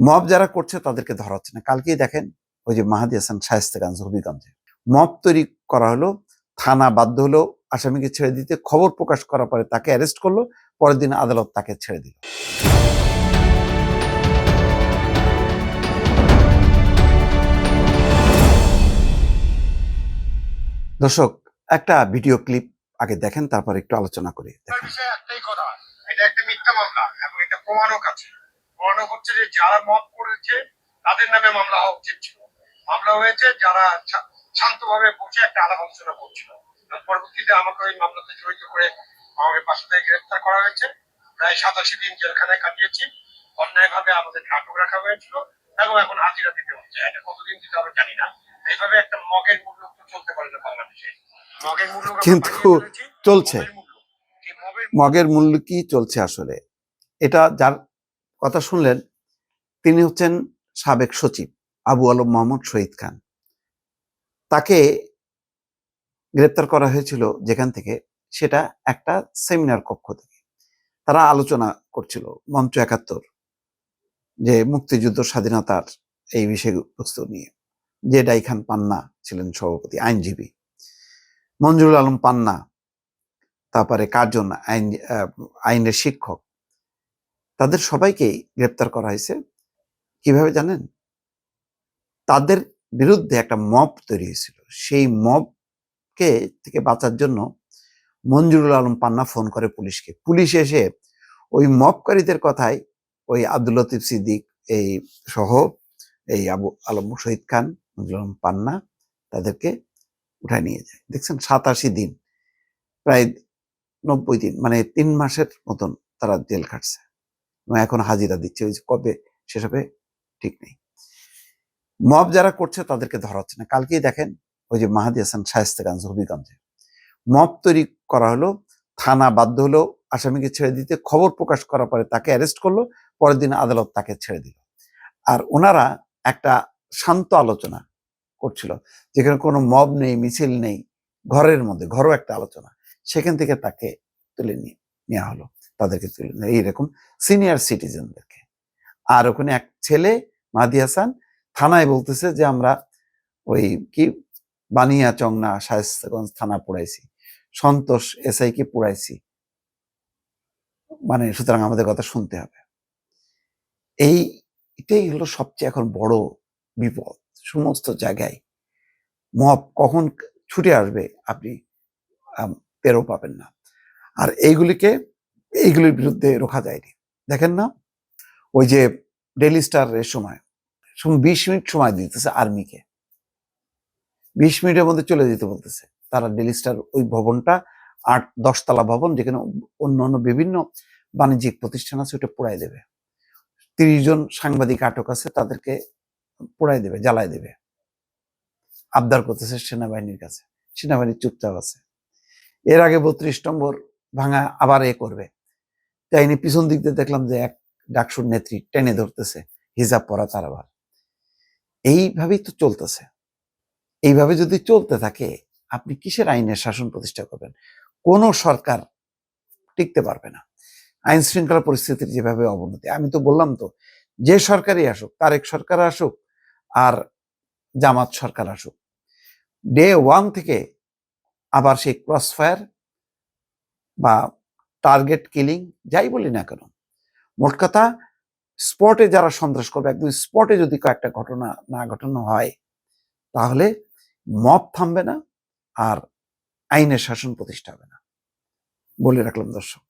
Mob যারা করছে তাদেরকে ধরা হচ্ছে না। কালকেই দেখেন ওই যে মাহাদী হাসান শায়েস্তেগঞ্জ হবিগঞ্জে মব তৈরি করা হলো, থানা বাধ্য হলো আসামিকে ছেড়ে দিতে। খবর প্রকাশ করার পরে তাকে অ্যারেস্ট করলো, পরের দিন আদালত তাকে ছেড়ে দিল। দর্শক, একটা ভিডিও ক্লিপ আগে দেখেন, তারপর একটু আলোচনা করি। একটাই কথা, এটা একটা মিথ্যা মামলা এবং এটা প্রমাণক আছে। প্রমাণক হচ্ছে যে যারা মত করেছে তাদের নামে মামলা হওয়া উচিত ছিল। মামলা হয়েছে যারা শান্তভাবে বসে একটা আলাপ আলোচনা করছিল। পরবর্তীতে আমাকে ওই মামলাতে জড়িত করে আমাকে বাসা থেকে গ্রেফতার করা হয়েছে। প্রায় 87 দিন জেলখানায় কাটিয়েছি। অন্যায়ভাবে আমাদের আটক রাখা হয়েছিল এবং এখন হাজিরা দিতে হচ্ছে। এটা কতদিন দিতে হবে জানি না। এইভাবে একটা মগের মূল্য চলতে পারে না বাংলাদেশে। মগের মূল্য কিন্তু চলছে। মগের মূল্য কি চলছে আসলে? এটা যার কথা শুনলেন তিনি হচ্ছেন সাবেক সচিব আবু আলম মোহাম্মদ শহীদ খান। তাকে গ্রেপ্তার করা হয়েছিল যেখান থেকে, সেটা একটা সেমিনার কক্ষ থেকে। তারা আলোচনা করছিল মঞ্চ ৭১, যে মুক্তিযুদ্ধ স্বাধীনতার এই বিষয়বস্তু নিয়ে। যে ডাই খান পান্না ছিলেন সভাপতি, আইনজীবী, মঞ্জুরুল আলম পান্না, তারপরে কার্জন আইনের শিক্ষক, তাদের সবাইকেই গ্রেপ্তার করা হয়েছে। কিভাবে জানেন? তাদের বিরুদ্ধে একটা মব তৈরি হয়েছিল। সেই মবকে থেকে বাঁচার জন্য মঞ্জুরুল আলম পান্না ফোন করে পুলিশকে। পুলিশ এসে ওই মবকারীদের কথায় ওই আব্দুল লতিফ সিদ্দিক এই সহ এই আবু আলম শহীদ খান, মঞ্জুরুল আলম পান্না, তাদেরকে উঠায় নিয়ে যায়। দেখছেন 87 দিন, প্রায় 90 দিন, মানে 3 মাসের মতন তারা জেল খাটছে এবং এখন হাজিরা দিচ্ছে। ওই কবে শেষ হবে ঠিক নেই। মব যারা করছে তাদেরকে ধরা হচ্ছে না। কালকেই দেখেন ওই যে মাহাদী হাসান শায়েস্তেগঞ্জ হবিগঞ্জে মব তৈরি করা হলো, থানা বাধ্য হলো আসামিকে ছেড়ে দিতে। খবর প্রকাশ করার পরে তাকে অ্যারেস্ট করলো, পরের দিন আদালত তাকে ছেড়ে দিল। আর ওনারা একটা শান্ত আলোচনা করছিল, যেখানে কোনো মব নেই, মিছিল নেই, ঘরের মধ্যে ঘরোয়া একটা আলোচনা। সেখান থেকে তাকে তুলে নেওয়া হলো, তাদেরকে তুলে এইরকম সিনিয়র সিটিজেনদেরকে। আর ওখানে এক ছেলে মাহাদী হাসান থানায় বলতেছে যে আমরা ওই কি বানিয়া চংনা শায়েস্তেগঞ্জ থানা পুড়াইছি, সন্তোষ এসআই কে পুড়াইছি, মানে সুতরাং আমাদের কথা শুনতে হবে। এটাই হলো সবচেয়ে এখন বড় বিপদ। সমস্ত জায়গায় মব কখন ছুটে আসবে আপনি টেরও পাবেন না। আর এইগুলির বিরুদ্ধে রোখা যায়নি। দেখেন না, ওই যে ডেইলি স্টারের সময় 20 মিনিট সময় দিতেছে আর্মিকে, 20 মিনিটের মধ্যে চলে যেতে বলতেছে। তারা ডেইলি স্টার ওই ভবনটা 8-10 তলা ভবন, যেখানে অন্য বিভিন্ন বাণিজ্যিক প্রতিষ্ঠান আছে, ওটা পোড়ায় দেবে। 30 জন সাংবাদিক আটক আছে, তাদেরকে পোড়ায় দেবে, জ্বালায় দেবে। আবদার করতেছে সেনাবাহিনীর কাছে। সেনাবাহিনী চুপচাপ আছে। এর আগে 32 নম্বর ভাঙা আবার করবে। তাই পিছন দিক দিয়ে দেখলাম যে এক ডাকসুর নেত্রী টেনে ধরতেছে, হিজাব পরা তার আবার। এইভাবেই তো চলতেছে। এইভাবে যদি চলতে থাকে আপনি কিসের আইনের শাসন প্রতিষ্ঠা করবেন? কোন সরকার টিকতে পারবে না। আইন শৃঙ্খলা পরিস্থিতির যেভাবে অবনতি, আমি তো বললাম তো, যে সরকারই আসুক, তারেক সরকার আসুক আর জামাত সরকার আসুক, ডে 1 থেকে আবার সেই ক্রসফায়ার বা টার্গেট কিলিং যাই বলি না কেন, মোট কথা স্পটে যারা সন্ত্রাস করবে, একদম স্পটে যদি কয়েকটা ঘটনা না ঘটানো হয়, তাহলে মব থামবে না আর আইনের শাসন প্রতিষ্ঠা হবে না। বলে রাখলাম দর্শক।